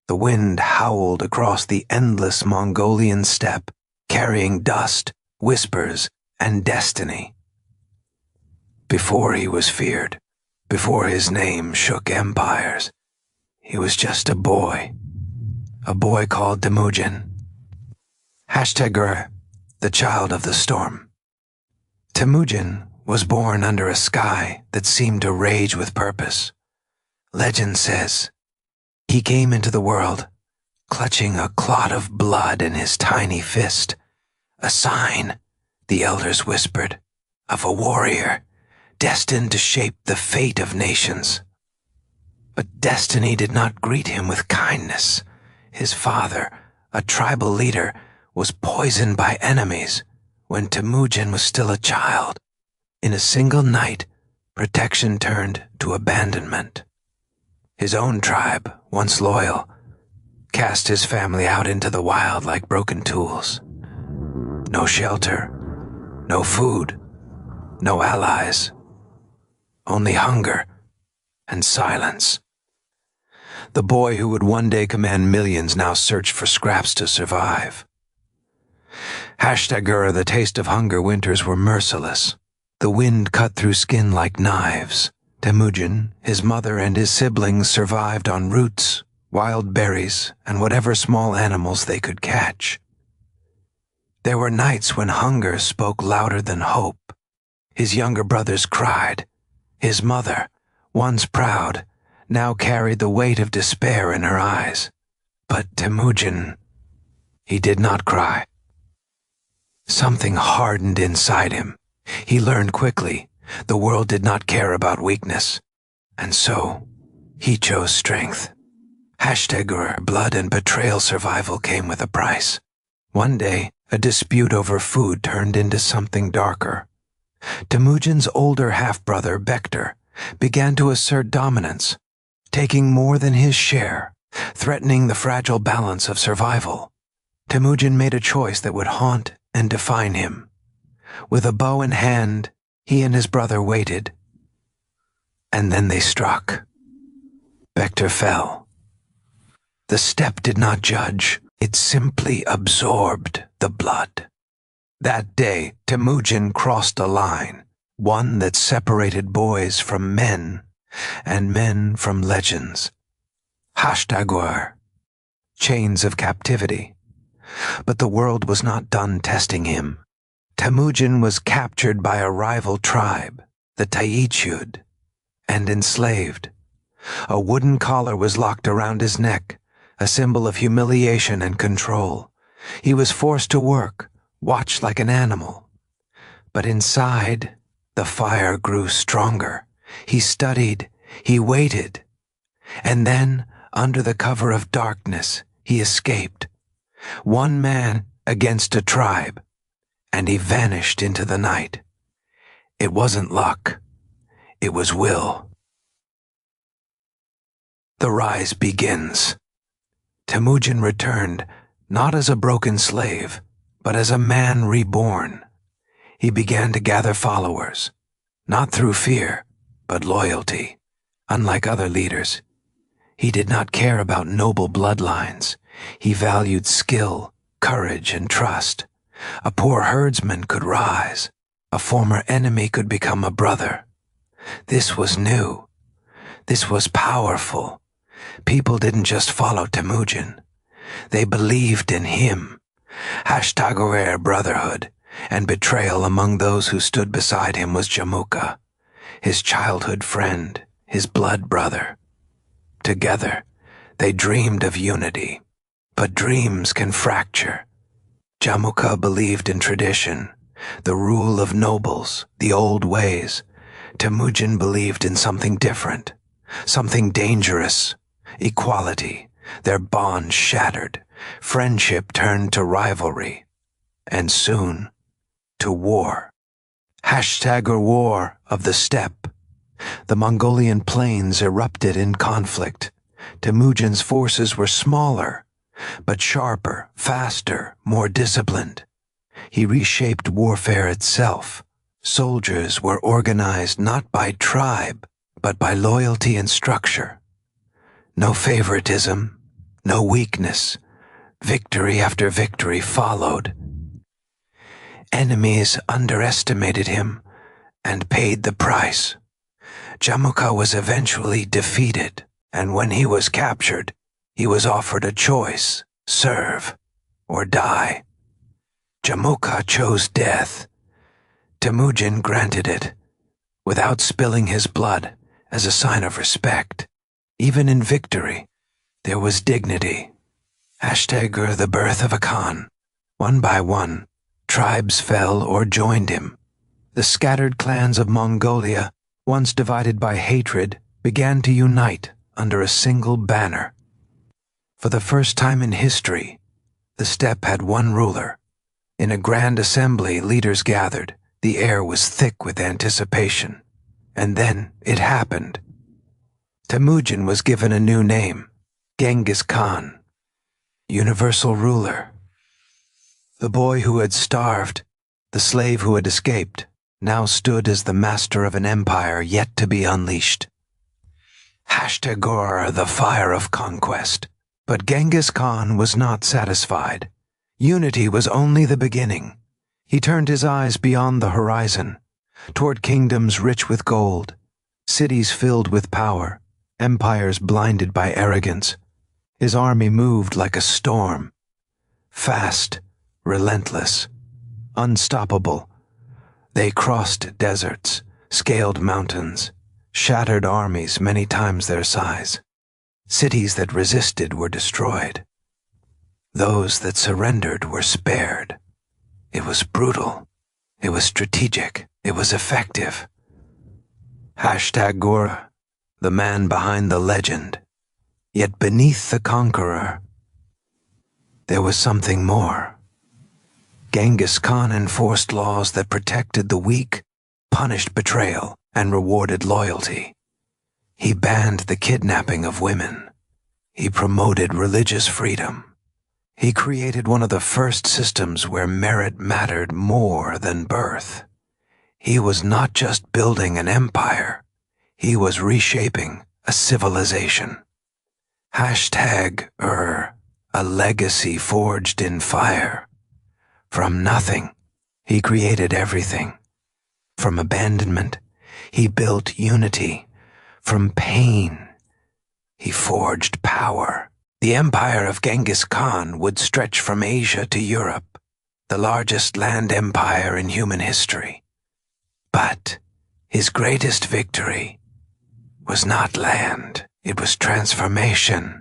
The wind howled across the endless Mongolian steppe, carrying dust, whispers, and destiny. Before he was feared, before his name shook empires, he was just a boy called Temujin. #, the child of the storm. Temujin was born under a sky that seemed to rage with purpose. Legend says he came into the world clutching a clot of blood in his tiny fist, a sign, the elders whispered, of a warrior destined to shape the fate of nations. But destiny did not greet him with kindness. His father, a tribal leader, was poisoned by enemies when Temujin was still a child. In a single night, protection turned to abandonment. His own tribe, once loyal, cast his family out into the wild like broken tools. No shelter, no food, no allies, only hunger and silence. The boy who would one day command millions now searched for scraps to survive. #, the taste of hunger winters were merciless. The wind cut through skin like knives. Temujin, his mother, and his siblings survived on roots, wild berries, and whatever small animals they could catch. There were nights when hunger spoke louder than hope. His younger brothers cried. His mother, once proud, now carried the weight of despair in her eyes. But Temujin, he did not cry. Something hardened inside him. He learned quickly the world did not care about weakness, and so he chose strength. # blood and betrayal survival came with a price. One day, a dispute over food turned into something darker. Temujin's older half-brother, Bektar, began to assert dominance, taking more than his share, threatening the fragile balance of survival. Temujin made a choice that would haunt and define him. With a bow in hand, he and his brother waited. And then they struck. Bektar fell. The steppe did not judge. It simply absorbed the blood. That day, Temujin crossed a line, one that separated boys from men, and men from legends. #, chains of captivity. But the world was not done testing him. Temujin was captured by a rival tribe, the Taichud, and enslaved. A wooden collar was locked around his neck, a symbol of humiliation and control. He was forced to work, watch like an animal. But inside, the fire grew stronger. He studied, he waited. And then, under the cover of darkness, he escaped. One man against a tribe, and he vanished into the night. It wasn't luck. It was will. The rise begins. Temujin returned, not as a broken slave, but as a man reborn. He began to gather followers, not through fear, but loyalty. Unlike other leaders, he did not care about noble bloodlines. He valued skill, courage, and trust. A poor herdsman could rise. A former enemy could become a brother. This was new. This was powerful. People didn't just follow Temujin. They believed in him. #rare brotherhood and betrayal among those who stood beside him was Jamuka, his childhood friend, his blood brother. Together, they dreamed of unity. But dreams can fracture. Jamuka believed in tradition, the rule of nobles, the old ways. Temujin believed in something different, something dangerous, equality. Their bond shattered. Friendship turned to rivalry, and soon to war. #war of the steppe. The Mongolian plains erupted in conflict. Temujin's forces were smaller, but sharper, faster, more disciplined. He reshaped warfare itself. Soldiers were organized not by tribe, but by loyalty and structure. No favoritism, no weakness. Victory after victory followed. Enemies underestimated him and paid the price. Jamukha was eventually defeated, and when he was captured, he was offered a choice: serve or die. Jamukha chose death. Temujin granted it, without spilling his blood, as a sign of respect. Even in victory, there was dignity. The birth of a Khan. One by one, tribes fell or joined him. The scattered clans of Mongolia, once divided by hatred, began to unite under a single banner. For the first time in history, the steppe had one ruler. In a grand assembly, leaders gathered. The air was thick with anticipation. And then it happened. Temujin was given a new name: Genghis Khan, universal ruler. The boy who had starved, the slave who had escaped, now stood as the master of an empire yet to be unleashed. The fire of conquest. But Genghis Khan was not satisfied. Unity was only the beginning. He turned his eyes beyond the horizon, toward kingdoms rich with gold, cities filled with power, empires blinded by arrogance. His army moved like a storm, fast, relentless, unstoppable. They crossed deserts, scaled mountains, shattered armies many times their size. Cities that resisted were destroyed. Those that surrendered were spared. It was brutal. It was strategic. It was effective. Gur, the man behind the legend. Yet beneath the conqueror, there was something more. Genghis Khan enforced laws that protected the weak, punished betrayal, and rewarded loyalty. He banned the kidnapping of women. He promoted religious freedom. He created one of the first systems where merit mattered more than birth. He was not just building an empire. He was reshaping a civilization. A legacy forged in fire. From nothing, he created everything. From abandonment, he built unity. From pain, he forged power. The empire of Genghis Khan would stretch from Asia to Europe, the largest land empire in human history. But his greatest victory was not land, it was transformation.